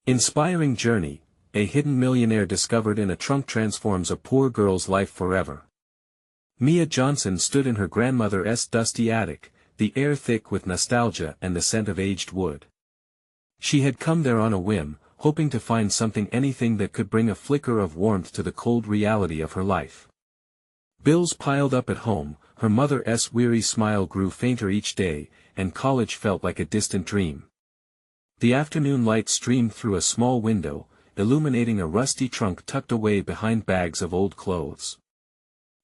Inspiring journey, a hidden millionaire discovered in a trunk transforms a poor girl's life forever. Mia Johnson stood in her grandmother's dusty attic, the air thick with nostalgia and the scent of aged wood. She had come there on a whim, hoping to find anything that could bring a flicker of warmth to the cold reality of her life. Bills piled up at home, her mother's weary smile grew fainter each day, and college felt like a distant dream. The afternoon light streamed through a small window, illuminating a rusty trunk tucked away behind bags of old clothes.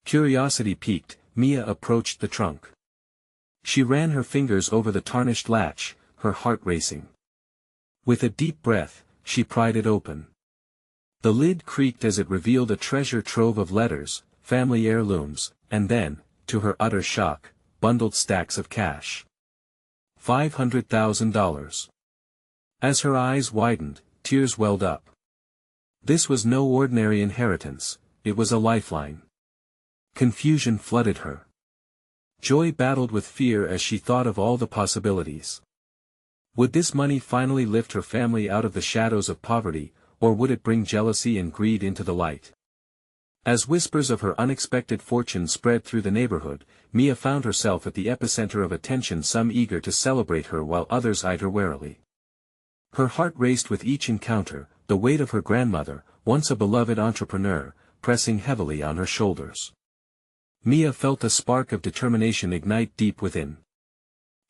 Curiosity piqued, Mia approached the trunk. She ran her fingers over the tarnished latch, her heart racing. With a deep breath, she pried it open. The lid creaked as it revealed a treasure trove of letters, family heirlooms, and then, to her utter shock, bundled stacks of cash. $500,000. As her eyes widened, tears welled up. This was no ordinary inheritance, it was a lifeline. Confusion flooded her. Joy battled with fear as she thought of all the possibilities. Would this money finally lift her family out of the shadows of poverty, or would it bring jealousy and greed into the light? As whispers of her unexpected fortune spread through the neighborhood, Mia found herself at the epicenter of attention, some eager to celebrate her while others eyed her warily. Her heart raced with each encounter, the weight of her grandmother, once a beloved entrepreneur, pressing heavily on her shoulders. Mia felt a spark of determination ignite deep within.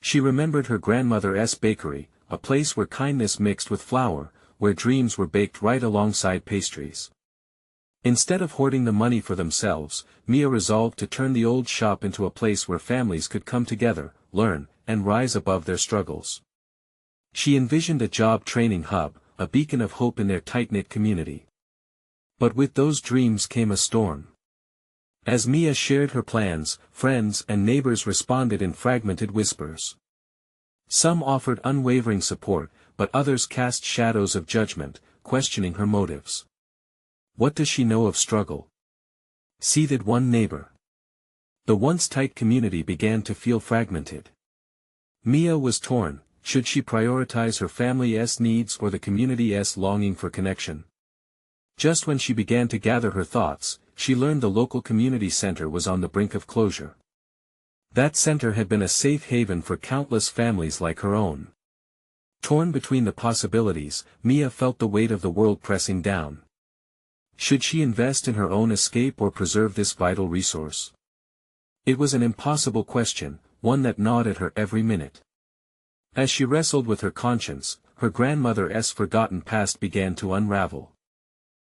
She remembered her grandmother's bakery, a place where kindness mixed with flour, where dreams were baked right alongside pastries. Instead of hoarding the money for themselves, Mia resolved to turn the old shop into a place where families could come together, learn, and rise above their struggles. She envisioned a job training hub, a beacon of hope in their tight-knit community. But with those dreams came a storm. As Mia shared her plans, friends and neighbors responded in fragmented whispers. Some offered unwavering support, but others cast shadows of judgment, questioning her motives. What does she know of struggle? Seethed one neighbor. The once tight community began to feel fragmented. Mia was torn. Should she prioritize her family's needs or the community's longing for connection? Just when she began to gather her thoughts, she learned the local community center was on the brink of closure. That center had been a safe haven for countless families like her own. Torn between the possibilities, Mia felt the weight of the world pressing down. Should she invest in her own escape or preserve this vital resource? It was an impossible question, one that gnawed at her every minute. As she wrestled with her conscience, her grandmother's forgotten past began to unravel.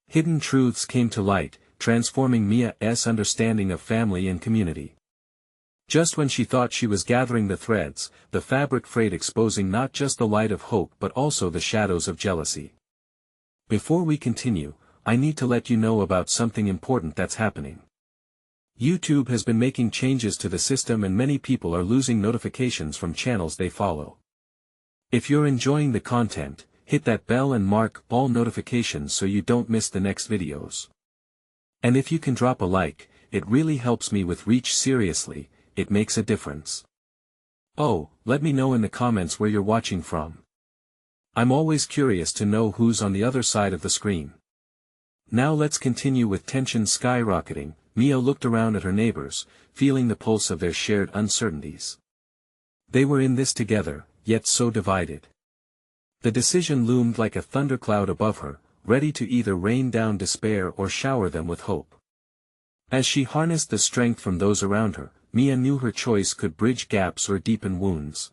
Hidden truths came to light, transforming Mia's understanding of family and community. Just when she thought she was gathering the threads, the fabric frayed, exposing not just the light of hope but also the shadows of jealousy. Before we continue, I need to let you know about something important that's happening. YouTube has been making changes to the system and many people are losing notifications from channels they follow. If you're enjoying the content, hit that bell and mark all notifications so you don't miss the next videos. And if you can drop a like, it really helps me with reach. Seriously, it makes a difference. Oh, let me know in the comments where you're watching from. I'm always curious to know who's on the other side of the screen. Now let's continue with tension skyrocketing. Mia looked around at her neighbors, feeling the pulse of their shared uncertainties. They were in this together, yet so divided. The decision loomed like a thundercloud above her, ready to either rain down despair or shower them with hope. As she harnessed the strength from those around her, Mia knew her choice could bridge gaps or deepen wounds.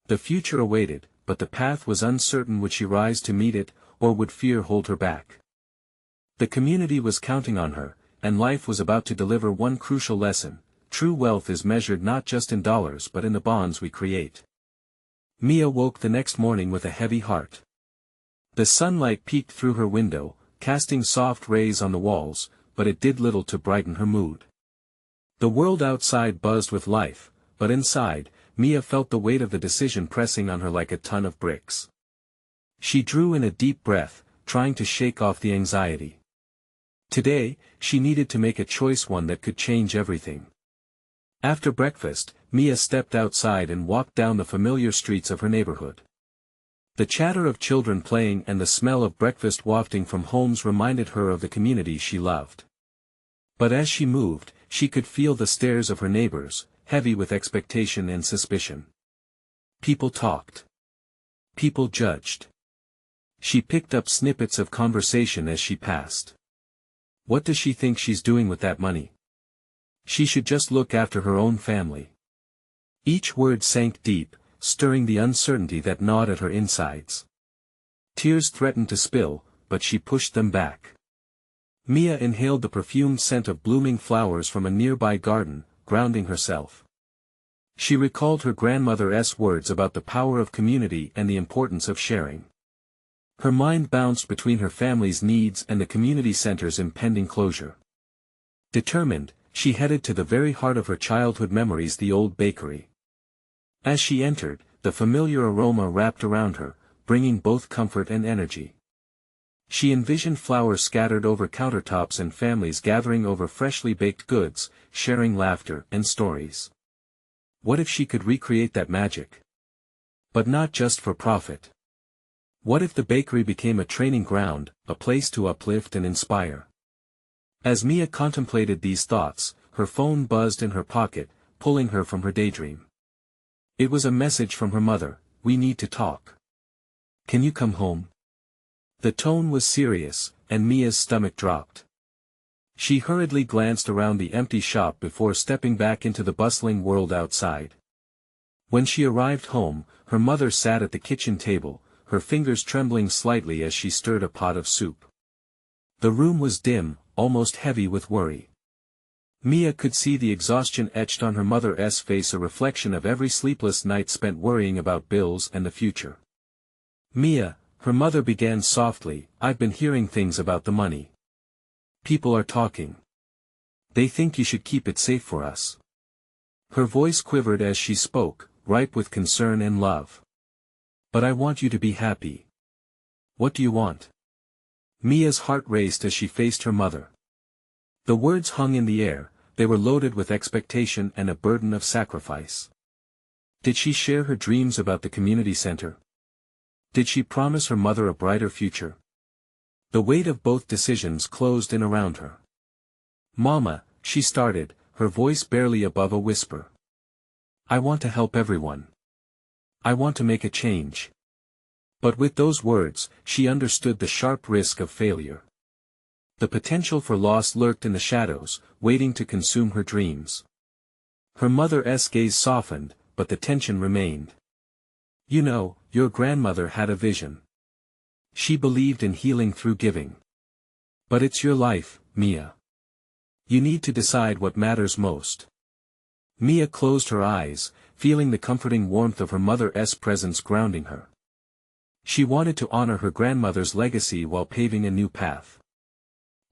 The future awaited, but the path was uncertain. Would she rise to meet it, or would fear hold her back? The community was counting on her, and life was about to deliver one crucial lesson: true wealth is measured not just in dollars but in the bonds we create. Mia woke the next morning with a heavy heart. The sunlight peeked through her window, casting soft rays on the walls, but it did little to brighten her mood. The world outside buzzed with life, but inside, Mia felt the weight of the decision pressing on her like a ton of bricks. She drew in a deep breath, trying to shake off the anxiety. Today, she needed to make a choice, one that could change everything. After breakfast, Mia stepped outside and walked down the familiar streets of her neighborhood. The chatter of children playing and the smell of breakfast wafting from homes reminded her of the community she loved. But as she moved, she could feel the stares of her neighbors, heavy with expectation and suspicion. People talked. People judged. She picked up snippets of conversation as she passed. What does she think she's doing with that money? She should just look after her own family. Each word sank deep, stirring the uncertainty that gnawed at her insides. Tears threatened to spill, but she pushed them back. Mia inhaled the perfumed scent of blooming flowers from a nearby garden, grounding herself. She recalled her grandmother's words about the power of community and the importance of sharing. Her mind bounced between her family's needs and the community center's impending closure. Determined, she headed to the very heart of her childhood memories, the old bakery. As she entered, the familiar aroma wrapped around her, bringing both comfort and energy. She envisioned flowers scattered over countertops and families gathering over freshly baked goods, sharing laughter and stories. What if she could recreate that magic? But not just for profit. What if the bakery became a training ground, a place to uplift and inspire? As Mia contemplated these thoughts, her phone buzzed in her pocket, pulling her from her daydream. It was a message from her mother: "We need to talk. Can you come home?" The tone was serious, and Mia's stomach dropped. She hurriedly glanced around the empty shop before stepping back into the bustling world outside. When she arrived home, her mother sat at the kitchen table, her fingers trembling slightly as she stirred a pot of soup. The room was dim, almost heavy with worry. Mia could see the exhaustion etched on her mother's face, a reflection of every sleepless night spent worrying about bills and the future. "Mia," her mother began softly, "I've been hearing things about the money. People are talking. They think you should keep it safe for us." Her voice quivered as she spoke, ripe with concern and love. "But I want you to be happy." "What do you want?" Mia's heart raced as she faced her mother. The words hung in the air, they were loaded with expectation and a burden of sacrifice. Did she share her dreams about the community center? Did she promise her mother a brighter future? The weight of both decisions closed in around her. "Mama," she started, her voice barely above a whisper. "I want to help everyone. I want to make a change." But with those words, she understood the sharp risk of failure. The potential for loss lurked in the shadows, waiting to consume her dreams. Her mother's gaze softened, but the tension remained. "You know, your grandmother had a vision. She believed in healing through giving. But it's your life, Mia. You need to decide what matters most." Mia closed her eyes, feeling the comforting warmth of her mother's presence grounding her. She wanted to honor her grandmother's legacy while paving a new path.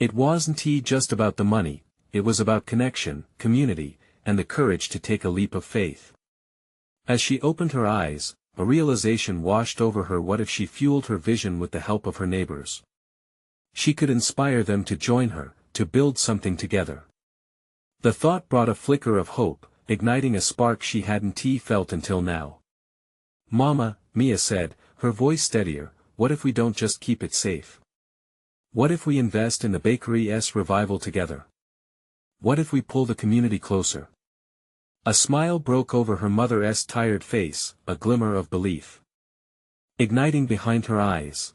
It wasn't just about the money, it was about connection, community, and the courage to take a leap of faith. As she opened her eyes, a realization washed over her. What if she fueled her vision with the help of her neighbors? She could inspire them to join her, to build something together. The thought brought a flicker of hope, igniting a spark she hadn't felt until now. "Mama," Mia said, her voice steadier, "what if we don't just keep it safe? What if we invest in the bakery's revival together? What if we pull the community closer?" A smile broke over her mother's tired face, a glimmer of belief igniting behind her eyes.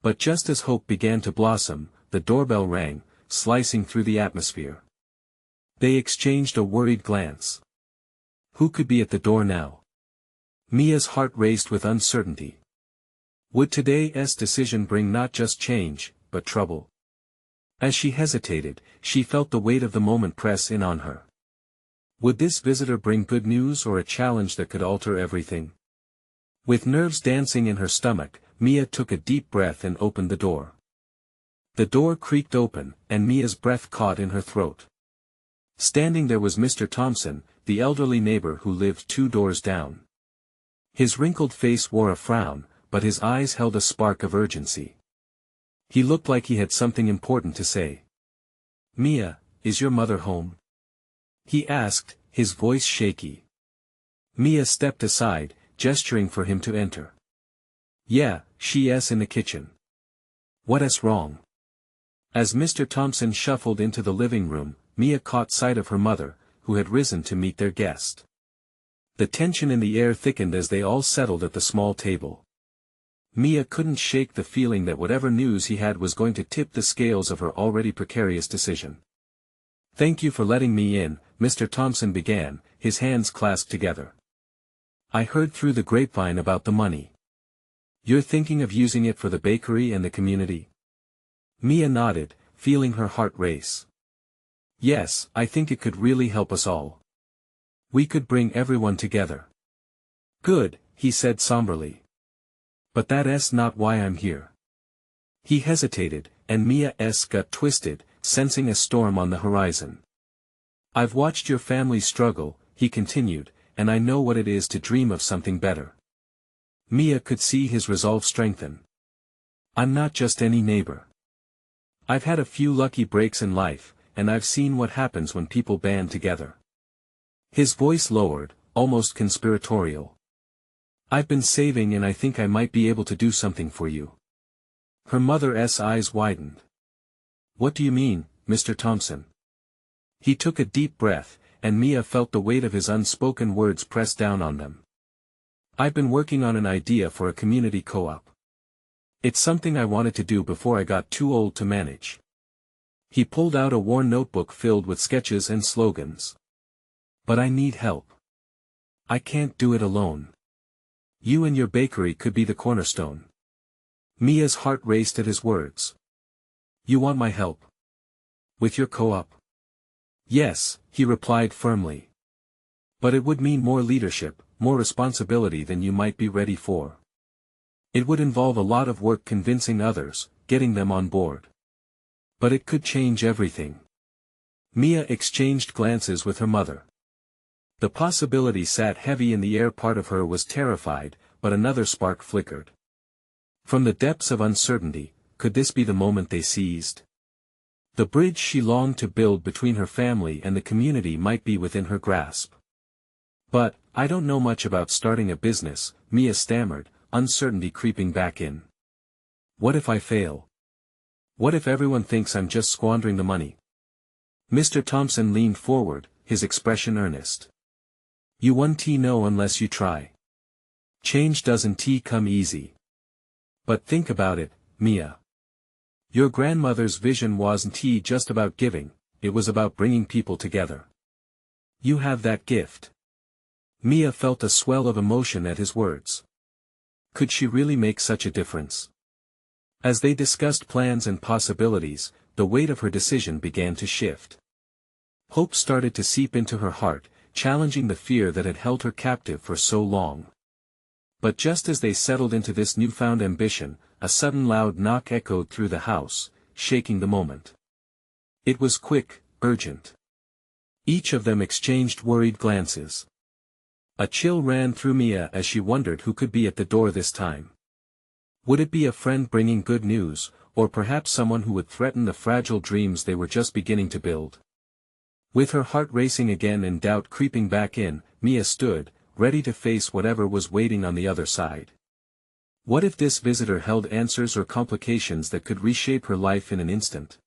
But just as hope began to blossom, the doorbell rang, slicing through the atmosphere. They exchanged a worried glance. Who could be at the door now? Mia's heart raced with uncertainty. Would today's decision bring not just change, but trouble? As she hesitated, she felt the weight of the moment press in on her. Would this visitor bring good news or a challenge that could alter everything? With nerves dancing in her stomach, Mia took a deep breath and opened the door. The door creaked open, and Mia's breath caught in her throat. Standing there was Mr. Thompson, the elderly neighbor who lived 2 doors down. His wrinkled face wore a frown, but his eyes held a spark of urgency. He looked like he had something important to say. "Mia, is your mother home?" he asked, his voice shaky. Mia stepped aside, gesturing for him to enter. Yeah, she's in the kitchen. What's wrong? As Mr. Thompson shuffled into the living room, Mia caught sight of her mother, who had risen to meet their guest. The tension in the air thickened as they all settled at the small table. Mia couldn't shake the feeling that whatever news he had was going to tip the scales of her already precarious decision. "Thank you for letting me in," Mr. Thompson began, his hands clasped together. "I heard through the grapevine about the money. You're thinking of using it for the bakery and the community?" Mia nodded, feeling her heart race. "Yes, I think it could really help us all. We could bring everyone together." "Good," he said somberly. "But that's not why I'm here." He hesitated, and Mia's gut twisted, sensing a storm on the horizon. "I've watched your family struggle," he continued, "and I know what it is to dream of something better." Mia could see his resolve strengthen. "I'm not just any neighbor. I've had a few lucky breaks in life, and I've seen what happens when people band together." His voice lowered, almost conspiratorial. "I've been saving and I think I might be able to do something for you." Her mother's eyes widened. "What do you mean, Mr. Thompson?" He took a deep breath, and Mia felt the weight of his unspoken words press down on them. "I've been working on an idea for a community co-op. It's something I wanted to do before I got too old to manage." He pulled out a worn notebook filled with sketches and slogans. "But I need help. I can't do it alone. You and your bakery could be the cornerstone." Mia's heart raced at his words. "You want my help? With your co-op?" "Yes," he replied firmly. "But it would mean more leadership, more responsibility than you might be ready for. It would involve a lot of work convincing others, getting them on board. But it could change everything." Mia exchanged glances with her mother. The possibility sat heavy in the air. Part of her was terrified, but another spark flickered. From the depths of uncertainty, could this be the moment they seized? The bridge she longed to build between her family and the community might be within her grasp. "But, I don't know much about starting a business," Mia stammered, uncertainty creeping back in. "What if I fail? What if everyone thinks I'm just squandering the money?" Mr. Thompson leaned forward, his expression earnest. "You won't know unless you try. Change doesn't come easy. But think about it, Mia. Your grandmother's vision wasn't just about giving, it was about bringing people together. You have that gift." Mia felt a swell of emotion at his words. Could she really make such a difference? As they discussed plans and possibilities, the weight of her decision began to shift. Hope started to seep into her heart, challenging the fear that had held her captive for so long. But just as they settled into this newfound ambition, a sudden loud knock echoed through the house, shaking the moment. It was quick, urgent. Each of them exchanged worried glances. A chill ran through Mia as she wondered who could be at the door this time. Would it be a friend bringing good news, or perhaps someone who would threaten the fragile dreams they were just beginning to build? With her heart racing again and doubt creeping back in, Mia stood, ready to face whatever was waiting on the other side. What if this visitor held answers or complications that could reshape her life in an instant?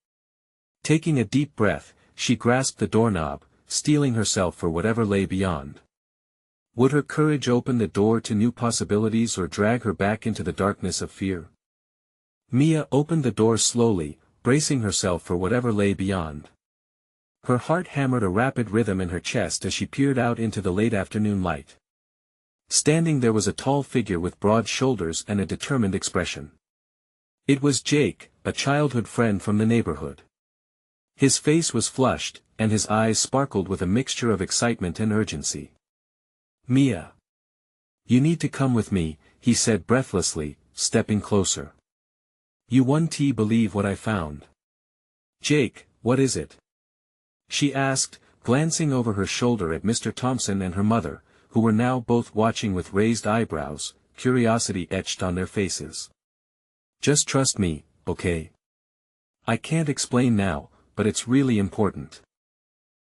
Taking a deep breath, she grasped the doorknob, steeling herself for whatever lay beyond. Would her courage open the door to new possibilities or drag her back into the darkness of fear? Mia opened the door slowly, bracing herself for whatever lay beyond. Her heart hammered a rapid rhythm in her chest as she peered out into the late afternoon light. Standing there was a tall figure with broad shoulders and a determined expression. It was Jake, a childhood friend from the neighborhood. His face was flushed, and his eyes sparkled with a mixture of excitement and urgency. "Mia. You need to come with me," he said breathlessly, stepping closer. "You won't believe what I found." "Jake, what is it?" she asked, glancing over her shoulder at Mr. Thompson and her mother, who were now both watching with raised eyebrows, curiosity etched on their faces. "Just trust me, okay? I can't explain now, but it's really important."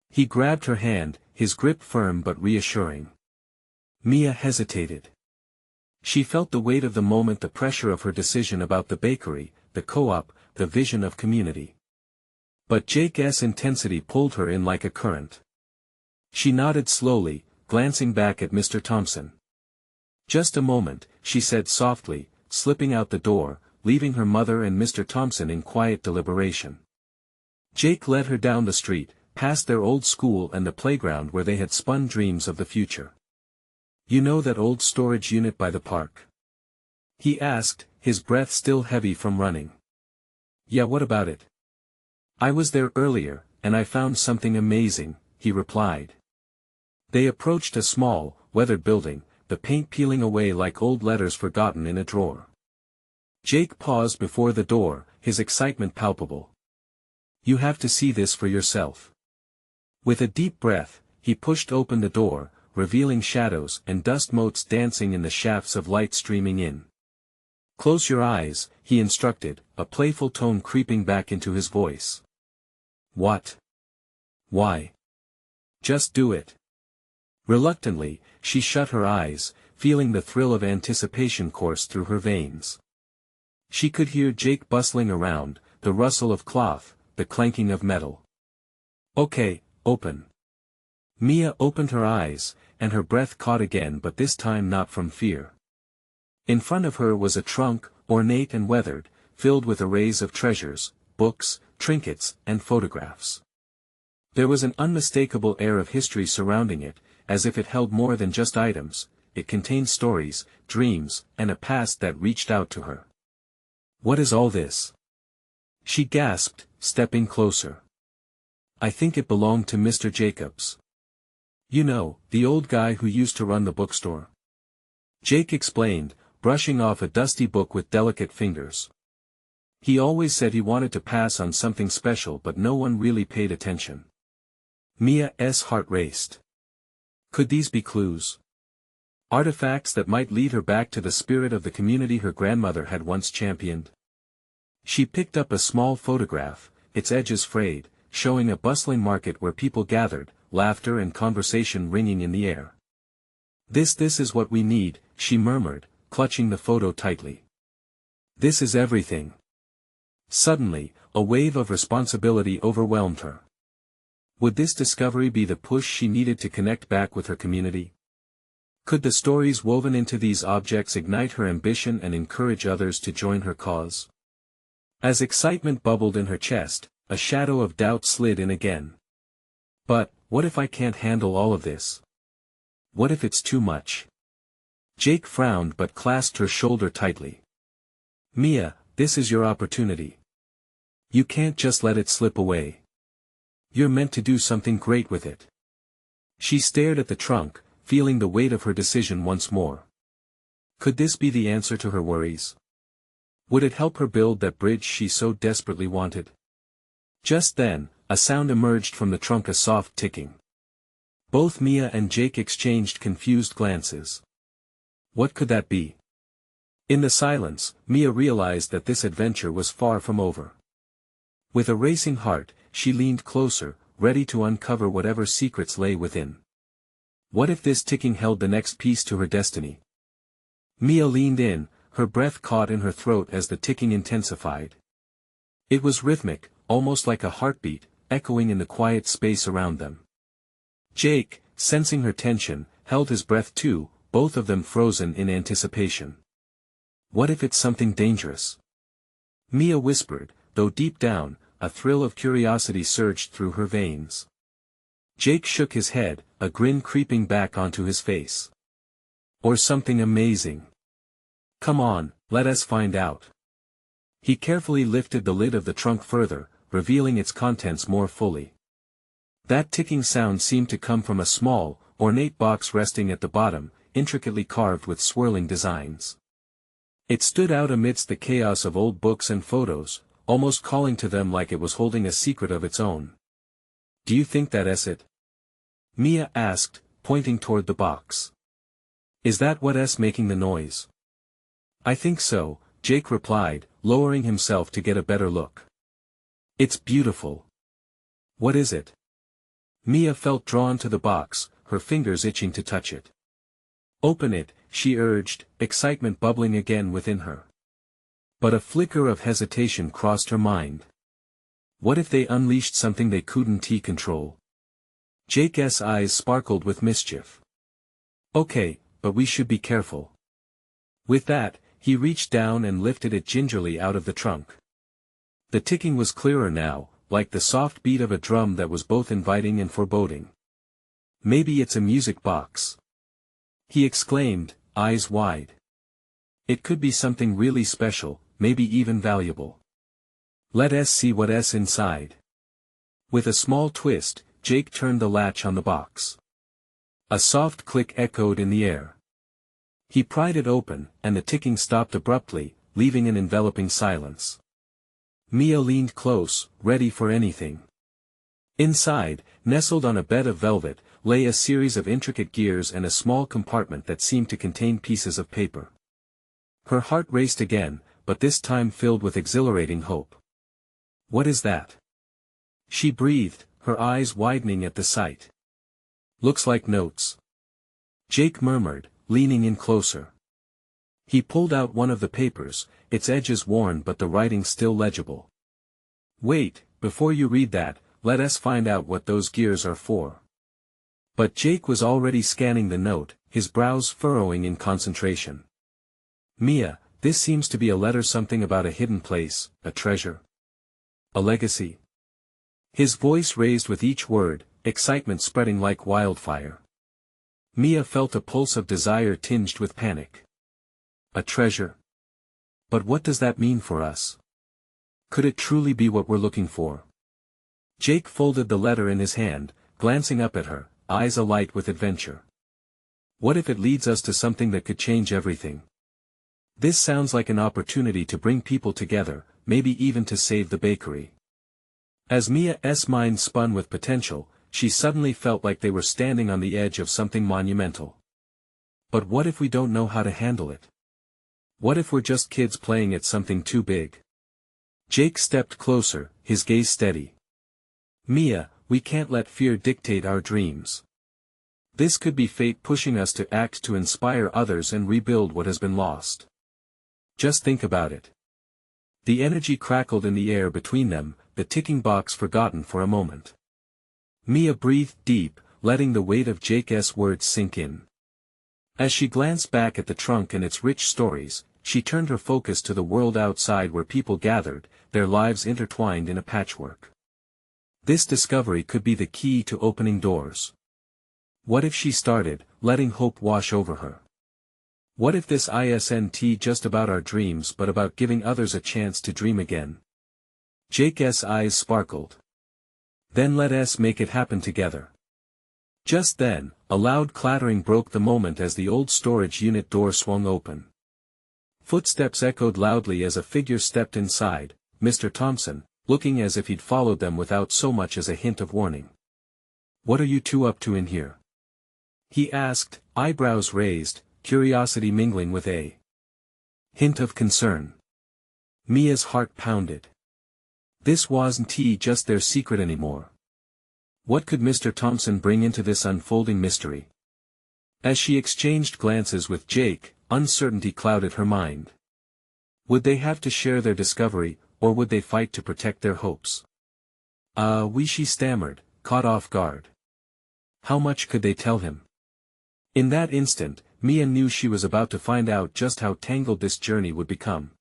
He grabbed her hand, his grip firm but reassuring. Mia hesitated. She felt the weight of the moment, the pressure of her decision about the bakery, the co-op, the vision of community. But Jake's intensity pulled her in like a current. She nodded slowly, glancing back at Mr. Thompson. "Just a moment," she said softly, slipping out the door, leaving her mother and Mr. Thompson in quiet deliberation. Jake led her down the street, past their old school and the playground where they had spun dreams of the future. "You know that old storage unit by the park?" he asked, his breath still heavy from running. "Yeah, what about it?" "I was there earlier, and I found something amazing," he replied. They approached a small, weathered building, the paint peeling away like old letters forgotten in a drawer. Jake paused before the door, his excitement palpable. "You have to see this for yourself." With a deep breath, he pushed open the door, revealing shadows and dust motes dancing in the shafts of light streaming in. "Close your eyes," he instructed, a playful tone creeping back into his voice. "What? Why?" "Just do it." Reluctantly, she shut her eyes, feeling the thrill of anticipation course through her veins. She could hear Jake bustling around, the rustle of cloth, the clanking of metal. "Okay, open." Mia opened her eyes, and her breath caught again, but this time not from fear. In front of her was a trunk, ornate and weathered, filled with arrays of treasures, books, trinkets, and photographs. There was an unmistakable air of history surrounding it, as if it held more than just items. It contained stories, dreams, and a past that reached out to her. "What is all this?" she gasped, stepping closer. "I think it belonged to Mr. Jacobs. You know, the old guy who used to run the bookstore." Jake explained, brushing off a dusty book with delicate fingers. "He always said he wanted to pass on something special, but no one really paid attention." Mia's heart raced. Could these be clues? Artifacts that might lead her back to the spirit of the community her grandmother had once championed? She picked up a small photograph, its edges frayed, showing a bustling market where people gathered, laughter and conversation ringing in the air. This is what we need," she murmured, clutching the photo tightly. "This is everything." Suddenly, a wave of responsibility overwhelmed her. Would this discovery be the push she needed to connect back with her community? Could the stories woven into these objects ignite her ambition and encourage others to join her cause? As excitement bubbled in her chest, a shadow of doubt slid in again. "But, what if I can't handle all of this? What if it's too much?" Jake frowned but clasped her shoulder tightly. "Mia, this is your opportunity. You can't just let it slip away. You're meant to do something great with it." She stared at the trunk, feeling the weight of her decision once more. Could this be the answer to her worries? Would it help her build that bridge she so desperately wanted? Just then, a sound emerged from the trunk, a soft ticking. Both Mia and Jake exchanged confused glances. What could that be? In the silence, Mia realized that this adventure was far from over. With a racing heart, she leaned closer, ready to uncover whatever secrets lay within. What if this ticking held the next piece to her destiny? Mia leaned in, her breath caught in her throat as the ticking intensified. It was rhythmic, almost like a heartbeat, echoing in the quiet space around them. Jake, sensing her tension, held his breath too, both of them frozen in anticipation. What if it's something dangerous? Mia whispered, though deep down, a thrill of curiosity surged through her veins. Jake shook his head, a grin creeping back onto his face. Or something amazing. Come on, let us find out. He carefully lifted the lid of the trunk further, revealing its contents more fully. That ticking sound seemed to come from a small, ornate box resting at the bottom, intricately carved with swirling designs. It stood out amidst the chaos of old books and photos, almost calling to them like it was holding a secret of its own. Do you think that's it? Mia asked, pointing toward the box. Is that what's making the noise? I think so, Jake replied, lowering himself to get a better look. It's beautiful. What is it? Mia felt drawn to the box, her fingers itching to touch it. Open it, she urged, excitement bubbling again within her. But a flicker of hesitation crossed her mind. What if they unleashed something they couldn't control? Jake's eyes sparkled with mischief. Okay, but we should be careful. With that, he reached down and lifted it gingerly out of the trunk. The ticking was clearer now, like the soft beat of a drum that was both inviting and foreboding. Maybe it's a music box, he exclaimed, eyes wide. It could be something really special, maybe even valuable. Let us see what's inside. With a small twist, Jake turned the latch on the box. A soft click echoed in the air. He pried it open, and the ticking stopped abruptly, leaving an enveloping silence. Mia leaned close, ready for anything. Inside, nestled on a bed of velvet, lay a series of intricate gears and a small compartment that seemed to contain pieces of paper. Her heart raced again, but this time filled with exhilarating hope. What is that? She breathed, her eyes widening at the sight. Looks like notes. Jake murmured, leaning in closer. He pulled out one of the papers, its edges worn but the writing still legible. Wait, before you read that, let us find out what those gears are for. But Jake was already scanning the note, his brows furrowing in concentration. Mia, this seems to be a letter, something about a hidden place, a treasure. A legacy. His voice raised with each word, excitement spreading like wildfire. Mia felt a pulse of desire tinged with panic. A treasure. But what does that mean for us? Could it truly be what we're looking for? Jake folded the letter in his hand, glancing up at her, eyes alight with adventure. What if it leads us to something that could change everything? This sounds like an opportunity to bring people together, maybe even to save the bakery. As Mia's mind spun with potential, she suddenly felt like they were standing on the edge of something monumental. But what if we don't know how to handle it? What if we're just kids playing at something too big? Jake stepped closer, his gaze steady. Mia, we can't let fear dictate our dreams. This could be fate pushing us to act, to inspire others and rebuild what has been lost. Just think about it. The energy crackled in the air between them, the ticking box forgotten for a moment. Mia breathed deep, letting the weight of Jake's words sink in. As she glanced back at the trunk and its rich stories, she turned her focus to the world outside where people gathered, their lives intertwined in a patchwork. This discovery could be the key to opening doors. What if she started, letting hope wash over her? What if this isn't just about our dreams but about giving others a chance to dream again? Jake's eyes sparkled. Then let us make it happen together. Just then, a loud clattering broke the moment as the old storage unit door swung open. Footsteps echoed loudly as a figure stepped inside, Mr. Thompson, looking as if he'd followed them without so much as a hint of warning. What are you two up to in here? He asked, eyebrows raised, curiosity mingling with a hint of concern. Mia's heart pounded. This wasn't just their secret anymore. What could Mr. Thompson bring into this unfolding mystery? As she exchanged glances with Jake, uncertainty clouded her mind. Would they have to share their discovery, or would they fight to protect their hopes? She stammered, caught off guard. How much could they tell him? In that instant, Mia knew she was about to find out just how tangled this journey would become.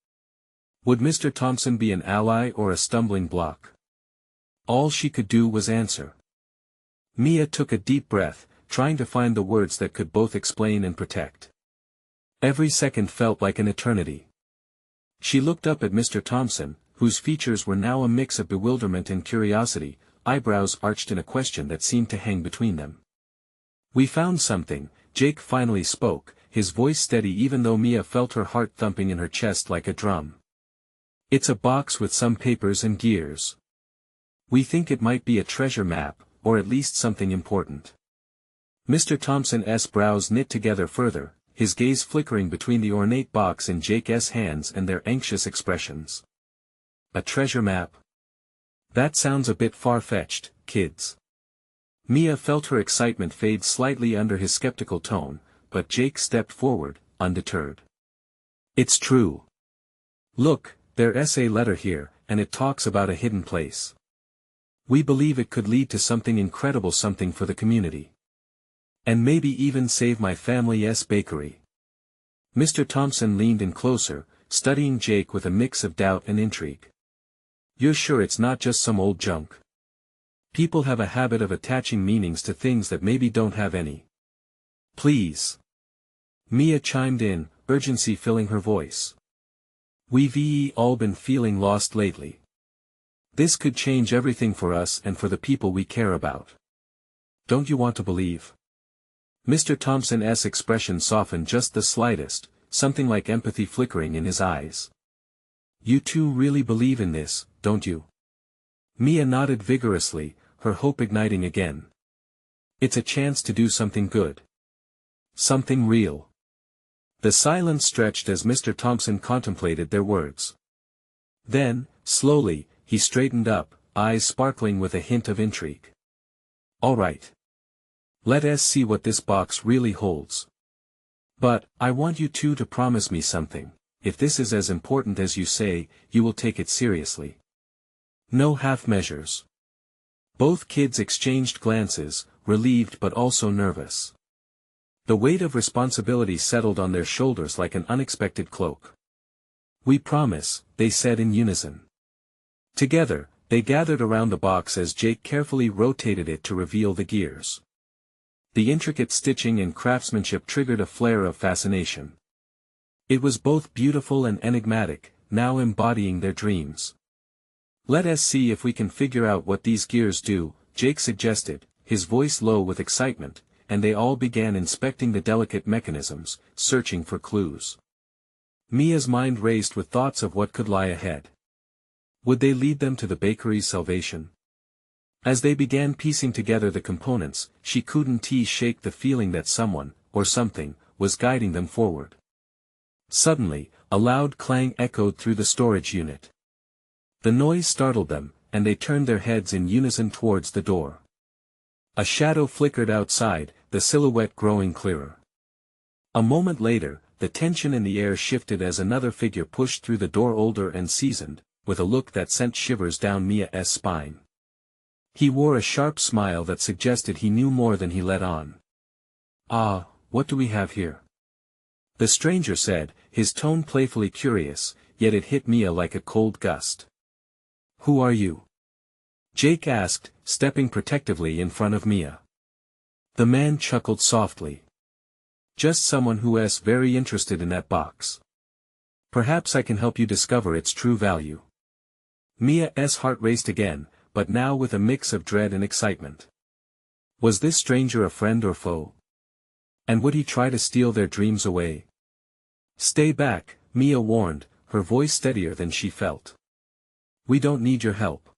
Would Mr. Thompson be an ally or a stumbling block? All she could do was answer. Mia took a deep breath, trying to find the words that could both explain and protect. Every second felt like an eternity. She looked up at Mr. Thompson, whose features were now a mix of bewilderment and curiosity, eyebrows arched in a question that seemed to hang between them. We found something, Jake finally spoke, his voice steady even though Mia felt her heart thumping in her chest like a drum. It's a box with some papers and gears. We think it might be a treasure map, or at least something important. Mr. Thompson's brows knit together further, his gaze flickering between the ornate box in Jake's hands and their anxious expressions. A treasure map? That sounds a bit far-fetched, kids. Mia felt her excitement fade slightly under his skeptical tone, but Jake stepped forward, undeterred. It's true. Look, there's a letter here, and it talks about a hidden place. We believe it could lead to something incredible, something for the community. And maybe even save my family's bakery. Mr. Thompson leaned in closer, studying Jake with a mix of doubt and intrigue. You're sure it's not just some old junk? People have a habit of attaching meanings to things that maybe don't have any. Please. Mia chimed in, urgency filling her voice. We've all been feeling lost lately. This could change everything for us and for the people we care about. Don't you want to believe? Mr. Thompson's expression softened just the slightest, something like empathy flickering in his eyes. You two really believe in this, don't you? Mia nodded vigorously, her hope igniting again. It's a chance to do something good. Something real. The silence stretched as Mr. Thompson contemplated their words. Then, slowly, he straightened up, eyes sparkling with a hint of intrigue. All right. Let us see what this box really holds. But, I want you two to promise me something. If this is as important as you say, you will take it seriously. No half measures. Both kids exchanged glances, relieved but also nervous. The weight of responsibility settled on their shoulders like an unexpected cloak. We promise, they said in unison. Together, they gathered around the box as Jake carefully rotated it to reveal the gears. The intricate stitching and craftsmanship triggered a flare of fascination. It was both beautiful and enigmatic, now embodying their dreams. Let us see if we can figure out what these gears do, Jake suggested, his voice low with excitement, and they all began inspecting the delicate mechanisms, searching for clues. Mia's mind raced with thoughts of what could lie ahead. Would they lead them to the bakery's salvation? As they began piecing together the components, she couldn't shake the feeling that someone, or something, was guiding them forward. Suddenly, a loud clang echoed through the storage unit. The noise startled them, and they turned their heads in unison towards the door. A shadow flickered outside, the silhouette growing clearer. A moment later, the tension in the air shifted as another figure pushed through the door, older and seasoned, with a look that sent shivers down Mia's spine. He wore a sharp smile that suggested he knew more than he let on. Ah, what do we have here? The stranger said, his tone playfully curious, yet it hit Mia like a cold gust. Who are you? Jake asked, stepping protectively in front of Mia. The man chuckled softly. Just someone who's very interested in that box. Perhaps I can help you discover its true value. Mia's heart raced again, but now with a mix of dread and excitement. Was this stranger a friend or foe? And would he try to steal their dreams away? Stay back, Mia warned, her voice steadier than she felt. We don't need your help.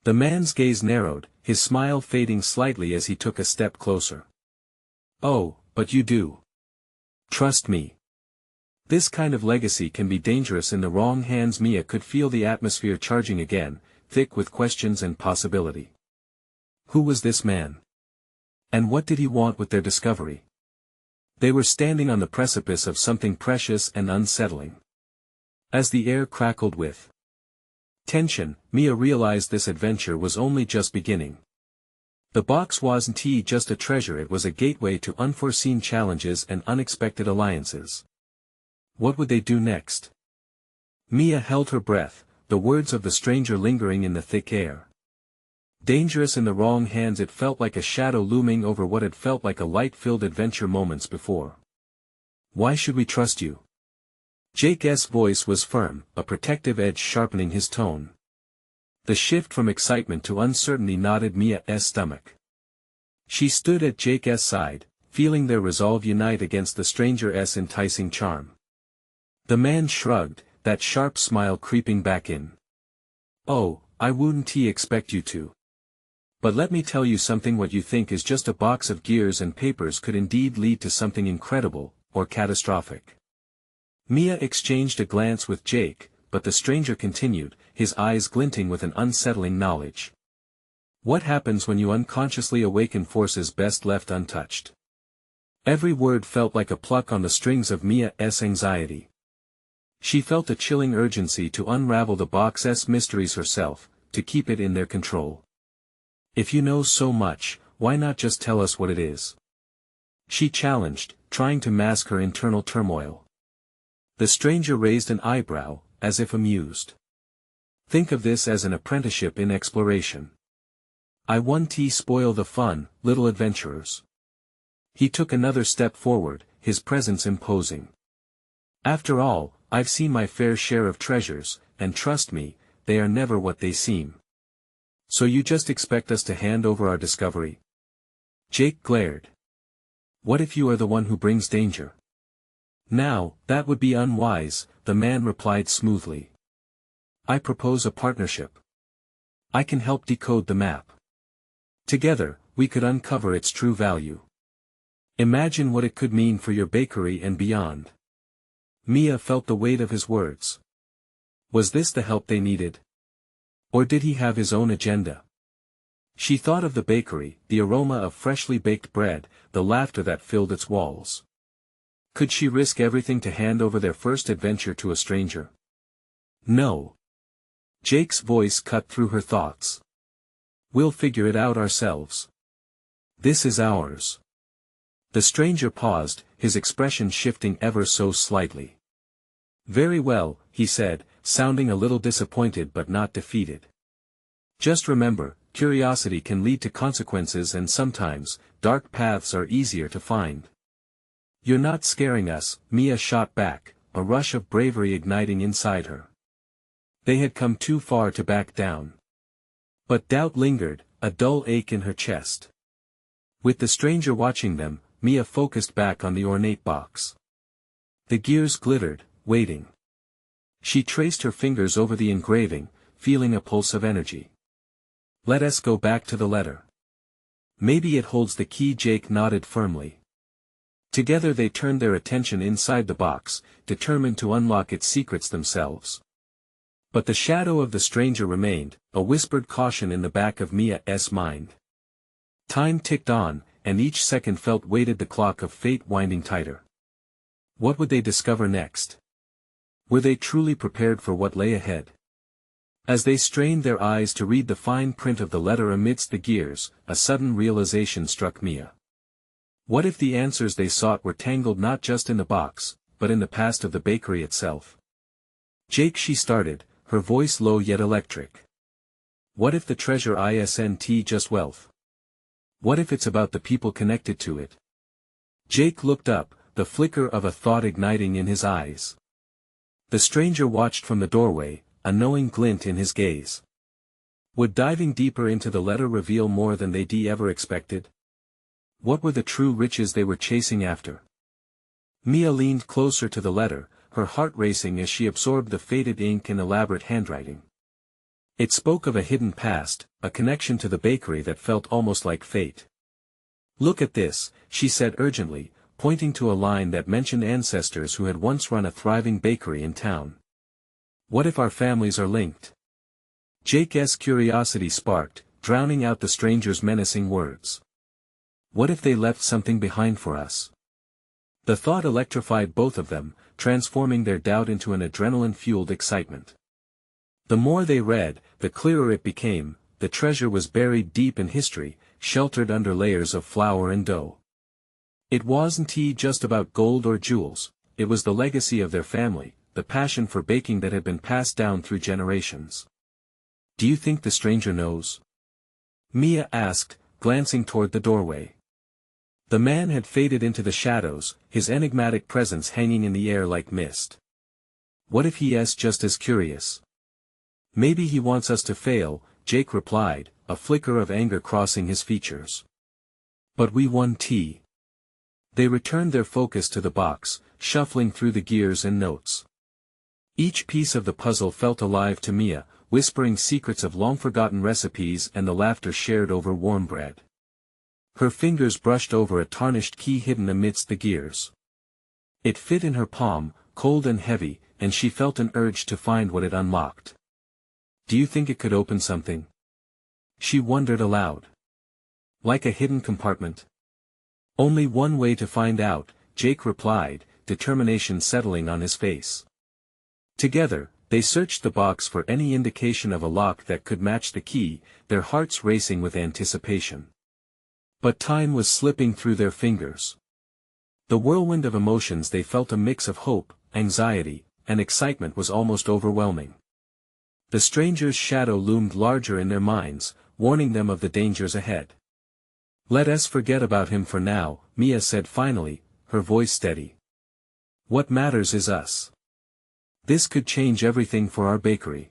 The man's gaze narrowed, his smile fading slightly as he took a step closer. Oh, but you do. Trust me. This kind of legacy can be dangerous in the wrong hands. Mia could feel the atmosphere charging again, thick with questions and possibility. Who was this man? And what did he want with their discovery? They were standing on the precipice of something precious and unsettling. As the air crackled with tension, Mia realized this adventure was only just beginning. The box wasn't just a treasure, it was a gateway to unforeseen challenges and unexpected alliances. What would they do next? Mia held her breath, the words of the stranger lingering in the thick air. Dangerous in the wrong hands, it felt like a shadow looming over what had felt like a light-filled adventure moments before. Why should we trust you? Jake's voice was firm, a protective edge sharpening his tone. The shift from excitement to uncertainty knotted Mia's stomach. She stood at Jake's side, feeling their resolve unite against the stranger's enticing charm. The man shrugged, that sharp smile creeping back in. Oh, I wouldn't expect you to. But let me tell you something, what you think is just a box of gears and papers could indeed lead to something incredible, or catastrophic. Mia exchanged a glance with Jake, but the stranger continued, his eyes glinting with an unsettling knowledge. What happens when you unconsciously awaken forces best left untouched? Every word felt like a pluck on the strings of Mia's anxiety. She felt a chilling urgency to unravel the box's mysteries herself, to keep it in their control. If you know so much, why not just tell us what it is? She challenged, trying to mask her internal turmoil. The stranger raised an eyebrow, as if amused. Think of this as an apprenticeship in exploration. I won't spoil the fun, little adventurers. He took another step forward, his presence imposing. After all, I've seen my fair share of treasures, and trust me, they are never what they seem. So you just expect us to hand over our discovery? Jake glared. What if you are the one who brings danger? Now, that would be unwise, the man replied smoothly. I propose a partnership. I can help decode the map. Together, we could uncover its true value. Imagine what it could mean for your bakery and beyond. Mia felt the weight of his words. Was this the help they needed? Or did he have his own agenda? She thought of the bakery, the aroma of freshly baked bread, the laughter that filled its walls. Could she risk everything to hand over their first adventure to a stranger? No. Jake's voice cut through her thoughts. We'll figure it out ourselves. This is ours. The stranger paused, his expression shifting ever so slightly. Very well, he said, sounding a little disappointed but not defeated. Just remember, curiosity can lead to consequences, and sometimes, dark paths are easier to find. You're not scaring us, Mia shot back, a rush of bravery igniting inside her. They had come too far to back down. But doubt lingered, a dull ache in her chest. With the stranger watching them, Mia focused back on the ornate box. The gears glittered, waiting. She traced her fingers over the engraving, feeling a pulse of energy. Let us go back to the letter. Maybe it holds the key. Jake nodded firmly. Together they turned their attention inside the box, determined to unlock its secrets themselves. But the shadow of the stranger remained, a whispered caution in the back of Mia's mind. Time ticked on, and each second felt weighted the clock of fate winding tighter. What would they discover next? Were they truly prepared for what lay ahead? As they strained their eyes to read the fine print of the letter amidst the gears, a sudden realization struck Mia. What if the answers they sought were tangled not just in the box, but in the past of the bakery itself? Jake, she started, her voice low yet electric. What if the treasure isn't just wealth? What if it's about the people connected to it? Jake looked up, the flicker of a thought igniting in his eyes. The stranger watched from the doorway, a knowing glint in his gaze. Would diving deeper into the letter reveal more than they'd ever expected? What were the true riches they were chasing after? Mia leaned closer to the letter, her heart racing as she absorbed the faded ink and elaborate handwriting. It spoke of a hidden past, a connection to the bakery that felt almost like fate. Look at this, she said urgently, pointing to a line that mentioned ancestors who had once run a thriving bakery in town. What if our families are linked? Jake's curiosity sparked, drowning out the stranger's menacing words. What if they left something behind for us? The thought electrified both of them, transforming their doubt into an adrenaline-fueled excitement. The more they read, the clearer it became, the treasure was buried deep in history, sheltered under layers of flour and dough. It wasn't just about gold or jewels, it was the legacy of their family, the passion for baking that had been passed down through generations. Do you think the stranger knows? Mia asked, glancing toward the doorway. The man had faded into the shadows, his enigmatic presence hanging in the air like mist. What if he is just as curious? Maybe he wants us to fail, Jake replied, a flicker of anger crossing his features. But we won. They returned their focus to the box, shuffling through the gears and notes. Each piece of the puzzle felt alive to Mia, whispering secrets of long-forgotten recipes and the laughter shared over warm bread. Her fingers brushed over a tarnished key hidden amidst the gears. It fit in her palm, cold and heavy, and she felt an urge to find what it unlocked. Do you think it could open something? She wondered aloud. Like a hidden compartment? Only one way to find out, Jake replied, determination settling on his face. Together, they searched the box for any indication of a lock that could match the key, their hearts racing with anticipation. But time was slipping through their fingers. The whirlwind of emotions they felt, a mix of hope, anxiety, and excitement, was almost overwhelming. The stranger's shadow loomed larger in their minds, warning them of the dangers ahead. "Let us forget about him for now," Mia said finally, her voice steady. "What matters is us. This could change everything for our bakery."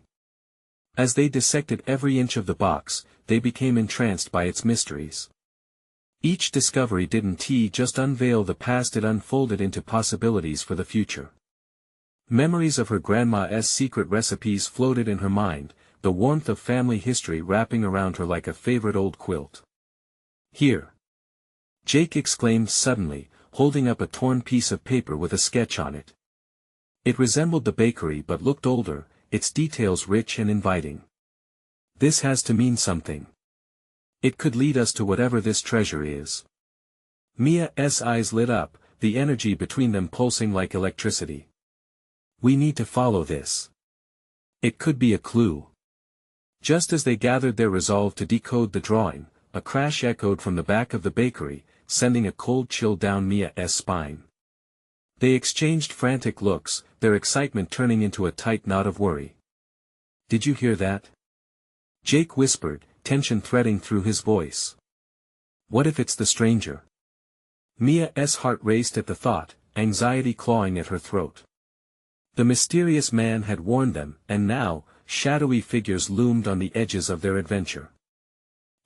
As they dissected every inch of the box, they became entranced by its mysteries. Each discovery didn't just unveil the past, it unfolded into possibilities for the future. Memories of her grandma's secret recipes floated in her mind, the warmth of family history wrapping around her like a favorite old quilt. "Here!" Jake exclaimed suddenly, holding up a torn piece of paper with a sketch on it. It resembled the bakery but looked older, its details rich and inviting. "This has to mean something. It could lead us to whatever this treasure is." Mia's eyes lit up, the energy between them pulsing like electricity. "We need to follow this. It could be a clue." Just as they gathered their resolve to decode the drawing, a crash echoed from the back of the bakery, sending a cold chill down Mia's spine. They exchanged frantic looks, their excitement turning into a tight knot of worry. "Did you hear that?" Jake whispered, tension threading through his voice. "What if it's the stranger?" Mia's heart raced at the thought, anxiety clawing at her throat. The mysterious man had warned them, and now, shadowy figures loomed on the edges of their adventure.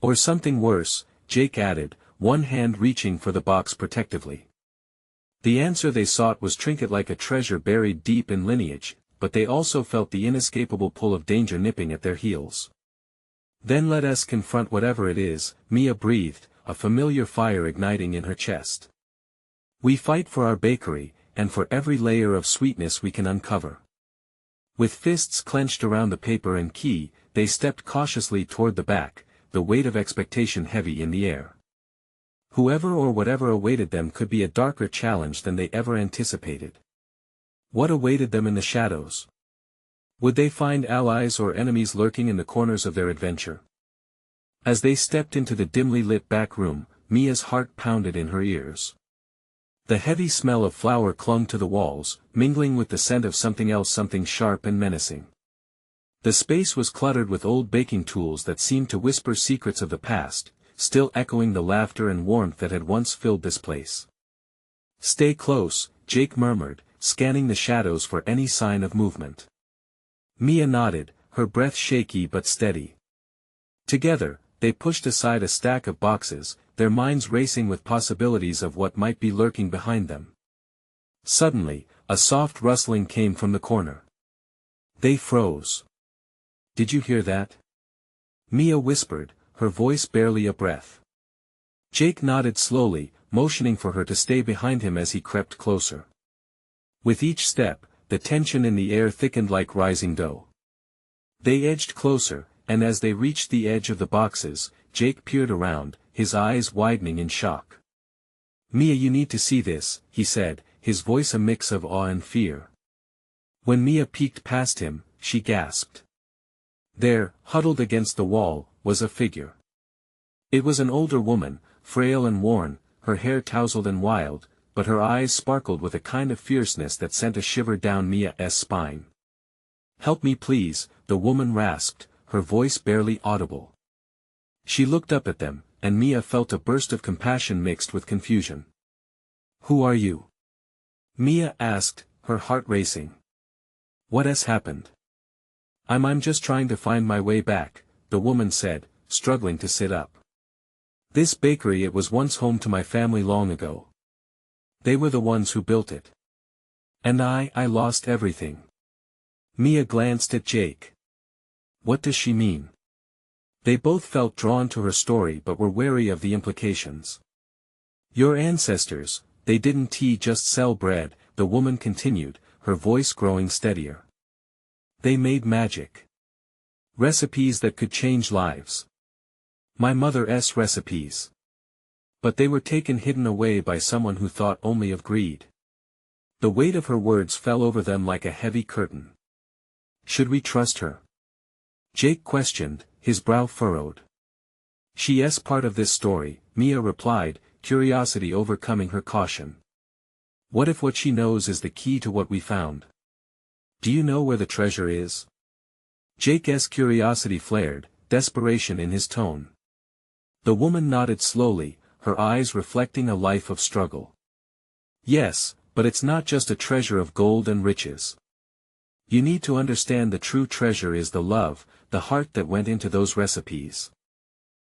"Or something worse," Jake added, one hand reaching for the box protectively. The answer they sought was trinket like a treasure buried deep in lineage, but they also felt the inescapable pull of danger nipping at their heels. "Then let us confront whatever it is," Mia breathed, a familiar fire igniting in her chest. "We fight for our bakery, and for every layer of sweetness we can uncover." With fists clenched around the paper and key, they stepped cautiously toward the back, the weight of expectation heavy in the air. Whoever or whatever awaited them could be a darker challenge than they ever anticipated. What awaited them in the shadows? Would they find allies or enemies lurking in the corners of their adventure? As they stepped into the dimly lit back room, Mia's heart pounded in her ears. The heavy smell of flour clung to the walls, mingling with the scent of something else, something sharp and menacing. The space was cluttered with old baking tools that seemed to whisper secrets of the past, still echoing the laughter and warmth that had once filled this place. "Stay close," Jake murmured, scanning the shadows for any sign of movement. Mia nodded, her breath shaky but steady. Together, they pushed aside a stack of boxes, their minds racing with possibilities of what might be lurking behind them. Suddenly, a soft rustling came from the corner. They froze. "Did you hear that?" Mia whispered, her voice barely a breath. Jake nodded slowly, motioning for her to stay behind him as he crept closer. With each step, the tension in the air thickened like rising dough. They edged closer, and as they reached the edge of the boxes, Jake peered around, his eyes widening in shock. "Mia, you need to see this," he said, his voice a mix of awe and fear. When Mia peeked past him, she gasped. There, huddled against the wall, was a figure. It was an older woman, frail and worn, her hair tousled and wild, but her eyes sparkled with a kind of fierceness that sent a shiver down Mia's spine. "Help me please," the woman rasped, her voice barely audible. She looked up at them, and Mia felt a burst of compassion mixed with confusion. "Who are you?" Mia asked, her heart racing. "What has happened?" I'm just trying to find my way back," the woman said, struggling to sit up. "This bakery, it was once home to my family long ago. They were the ones who built it. And I lost everything." Mia glanced at Jake. What does she mean? They both felt drawn to her story but were wary of the implications. "Your ancestors, they didn't just sell bread," the woman continued, her voice growing steadier. "They made magic. Recipes that could change lives. My mother's recipes. But they were hidden away by someone who thought only of greed. The weight of her words fell over them like a heavy curtain. Should we trust her? Jake questioned, his brow furrowed. She's part of this story, Mia replied, curiosity overcoming her caution. What if what she knows is the key to what we found? Do you know where the treasure is? Jake's curiosity flared, desperation in his tone. The woman nodded slowly, her eyes reflecting a life of struggle. Yes, but it's not just a treasure of gold and riches. You need to understand the true treasure is the love, the heart that went into those recipes.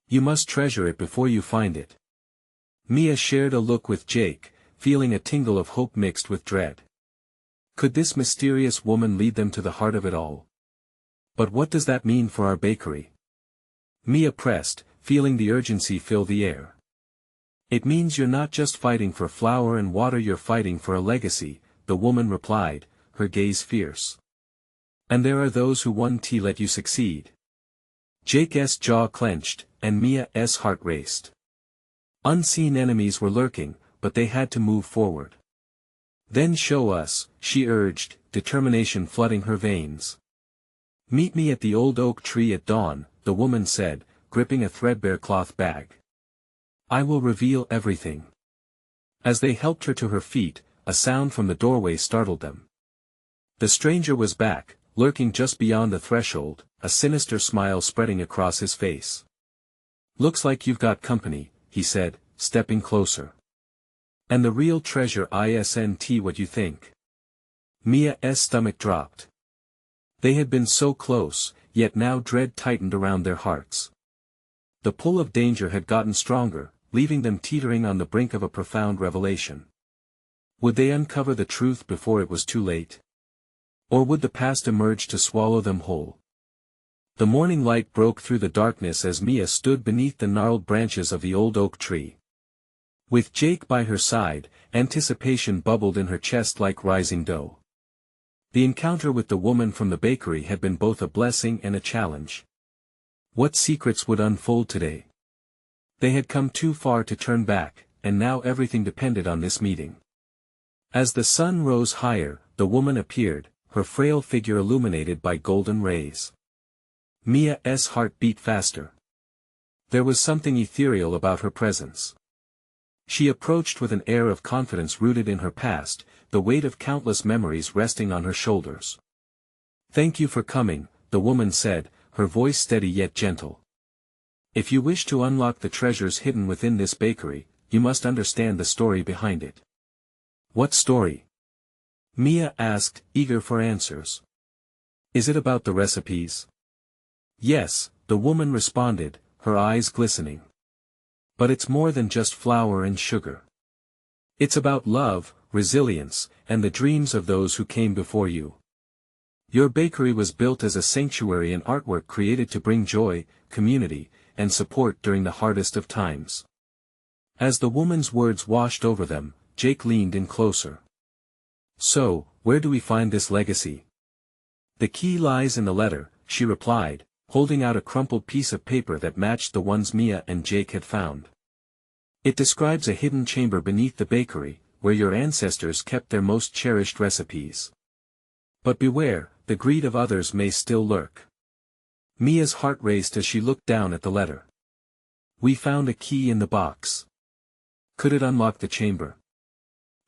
You must treasure it before you find it. Mia shared a look with Jake, feeling a tingle of hope mixed with dread. Could this mysterious woman lead them to the heart of it all? But what does that mean for our bakery? Mia pressed, feeling the urgency fill the air. It means you're not just fighting for flour and water, you're fighting for a legacy, the woman replied, her gaze fierce. And there are those who won't let you succeed. Jake's jaw clenched, and Mia's heart raced. Unseen enemies were lurking, but they had to move forward. Then show us, she urged, determination flooding her veins. Meet me at the old oak tree at dawn, the woman said, gripping a threadbare cloth bag. I will reveal everything. As they helped her to her feet, a sound from the doorway startled them. The stranger was back, lurking just beyond the threshold, a sinister smile spreading across his face. Looks like you've got company, he said, stepping closer. And the real treasure isn't what you think. Mia's stomach dropped. They had been so close, yet now dread tightened around their hearts. The pull of danger had gotten stronger, leaving them teetering on the brink of a profound revelation. Would they uncover the truth before it was too late? Or would the past emerge to swallow them whole? The morning light broke through the darkness as Mia stood beneath the gnarled branches of the old oak tree. With Jake by her side, anticipation bubbled in her chest like rising dough. The encounter with the woman from the bakery had been both a blessing and a challenge. What secrets would unfold today? They had come too far to turn back, and now everything depended on this meeting. As the sun rose higher, the woman appeared, her frail figure illuminated by golden rays. Mia's heart beat faster. There was something ethereal about her presence. She approached with an air of confidence rooted in her past, the weight of countless memories resting on her shoulders. Thank you for coming, the woman said, her voice steady yet gentle. If you wish to unlock the treasures hidden within this bakery, you must understand the story behind it. What story? Mia asked, eager for answers. Is it about the recipes? Yes, the woman responded, her eyes glistening. But it's more than just flour and sugar. It's about love, resilience, and the dreams of those who came before you. Your bakery was built as a sanctuary and artwork created to bring joy, community, and support during the hardest of times. As the woman's words washed over them, Jake leaned in closer. So, where do we find this legacy? The key lies in the letter, she replied, holding out a crumpled piece of paper that matched the ones Mia and Jake had found. It describes a hidden chamber beneath the bakery, where your ancestors kept their most cherished recipes. But beware, the greed of others may still lurk. Mia's heart raced as she looked down at the letter. We found a key in the box. Could it unlock the chamber?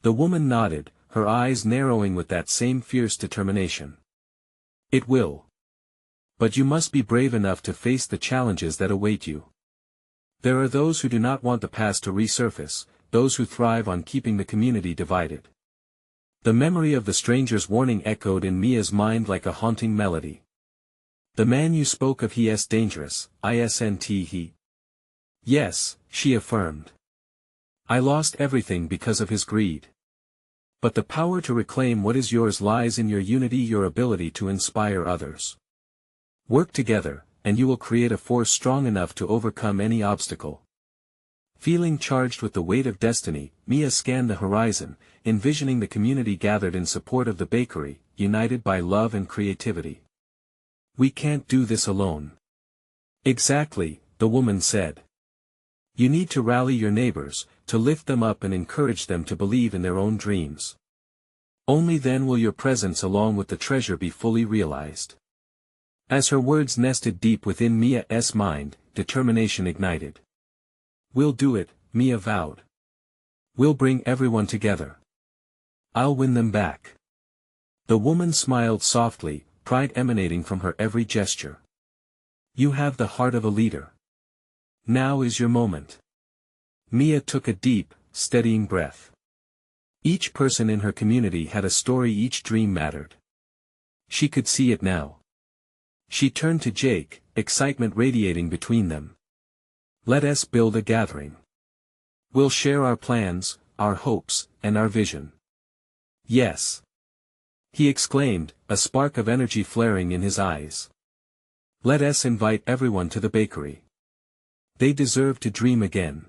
The woman nodded, her eyes narrowing with that same fierce determination. It will. But you must be brave enough to face the challenges that await you. There are those who do not want the past to resurface, those who thrive on keeping the community divided. The memory of the stranger's warning echoed in Mia's mind like a haunting melody. The man you spoke of, he is dangerous, isn't he? Yes, she affirmed. I lost everything because of his greed. But the power to reclaim what is yours lies in your unity, your ability to inspire others. Work together, and you will create a force strong enough to overcome any obstacle. Feeling charged with the weight of destiny, Mia scanned the horizon, envisioning the community gathered in support of the bakery, united by love and creativity. We can't do this alone. Exactly, the woman said. You need to rally your neighbors, to lift them up and encourage them to believe in their own dreams. Only then will your presence along with the treasure be fully realized. As her words nested deep within Mia's mind, determination ignited. We'll do it, Mia vowed. We'll bring everyone together. I'll win them back. The woman smiled softly, pride emanating from her every gesture. You have the heart of a leader. Now is your moment. Mia took a deep, steadying breath. Each person in her community had a story, each dream mattered. She could see it now. She turned to Jake, excitement radiating between them. Let us build a gathering. We'll share our plans, our hopes, and our vision. Yes. He exclaimed, a spark of energy flaring in his eyes. Let us invite everyone to the bakery. They deserve to dream again.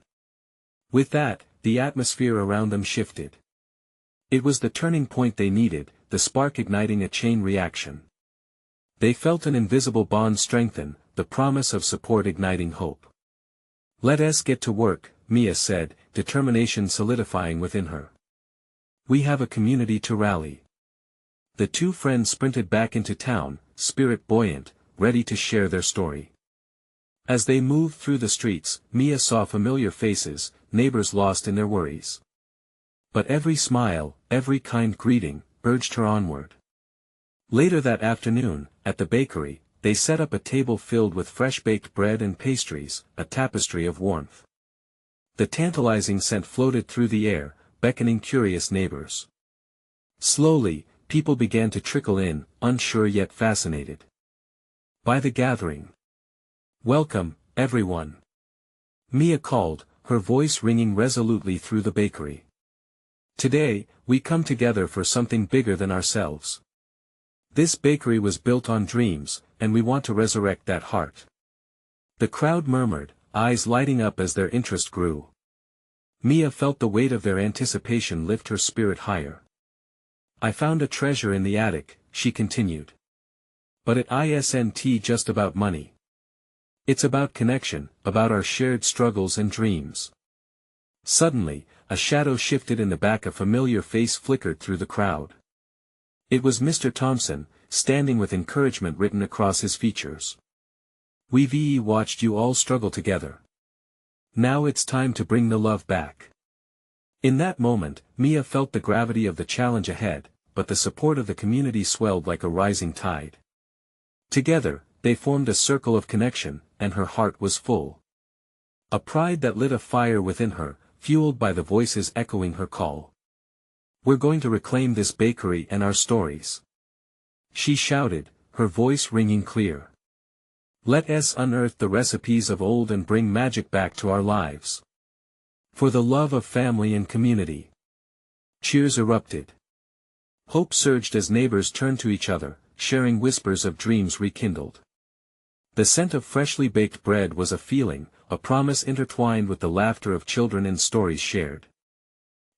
With that, the atmosphere around them shifted. It was the turning point they needed, the spark igniting a chain reaction. They felt an invisible bond strengthen, the promise of support igniting hope. Let us get to work, Mia said, determination solidifying within her. We have a community to rally. The two friends sprinted back into town, spirit buoyant, ready to share their story. As they moved through the streets, Mia saw familiar faces, neighbors lost in their worries. But every smile, every kind greeting, urged her onward. Later that afternoon, at the bakery, they set up a table filled with fresh-baked bread and pastries, a tapestry of warmth. The tantalizing scent floated through the air, beckoning curious neighbors. Slowly, people began to trickle in, unsure yet fascinated by the gathering. Welcome, everyone. Mia called, her voice ringing resolutely through the bakery. Today, we come together for something bigger than ourselves. This bakery was built on dreams, and we want to resurrect that heart. The crowd murmured, eyes lighting up as their interest grew. Mia felt the weight of their anticipation lift her spirit higher. I found a treasure in the attic, she continued. But it isn't just about money. It's about connection, about our shared struggles and dreams. Suddenly, a shadow shifted in the back, a familiar face flickered through the crowd. It was Mr. Thompson, standing with encouragement written across his features. We've watched you all struggle together. Now it's time to bring the love back. In that moment, Mia felt the gravity of the challenge ahead, but the support of the community swelled like a rising tide. Together, they formed a circle of connection, and her heart was full. A pride that lit a fire within her, fueled by the voices echoing her call. We're going to reclaim this bakery and our stories. She shouted, her voice ringing clear. Let us unearth the recipes of old and bring magic back to our lives. For the love of family and community. Cheers erupted. Hope surged as neighbors turned to each other, sharing whispers of dreams rekindled. The scent of freshly baked bread was a feeling, a promise intertwined with the laughter of children and stories shared.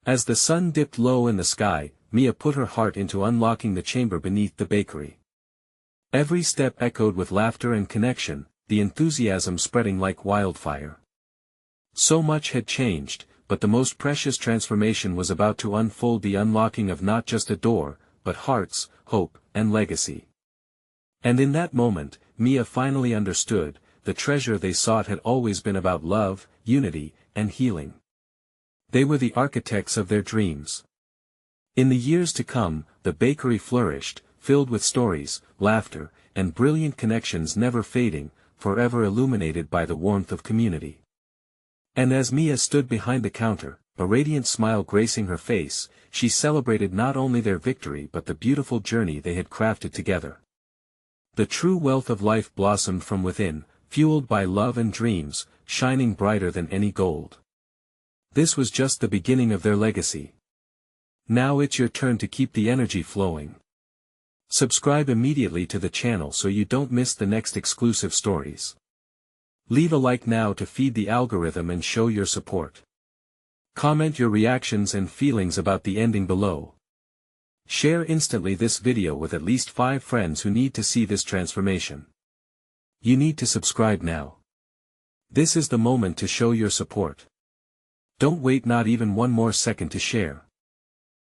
As the sun dipped low in the sky, Mia put her heart into unlocking the chamber beneath the bakery. Every step echoed with laughter and connection, the enthusiasm spreading like wildfire. So much had changed, but the most precious transformation was about to unfold, the unlocking of not just a door, but hearts, hope, and legacy. And in that moment, Mia finally understood, the treasure they sought had always been about love, unity, and healing. They were the architects of their dreams. In the years to come, the bakery flourished, filled with stories, laughter, and brilliant connections never fading, forever illuminated by the warmth of community. And as Mia stood behind the counter, a radiant smile gracing her face, she celebrated not only their victory but the beautiful journey they had crafted together. The true wealth of life blossomed from within, fueled by love and dreams, shining brighter than any gold. This was just the beginning of their legacy. Now it's your turn to keep the energy flowing. Subscribe immediately to the channel so you don't miss the next exclusive stories. Leave a like now to feed the algorithm and show your support. Comment your reactions and feelings about the ending below. Share instantly this video with at least 5 friends who need to see this transformation. You need to subscribe now. This is the moment to show your support. Don't wait not even one more second to share.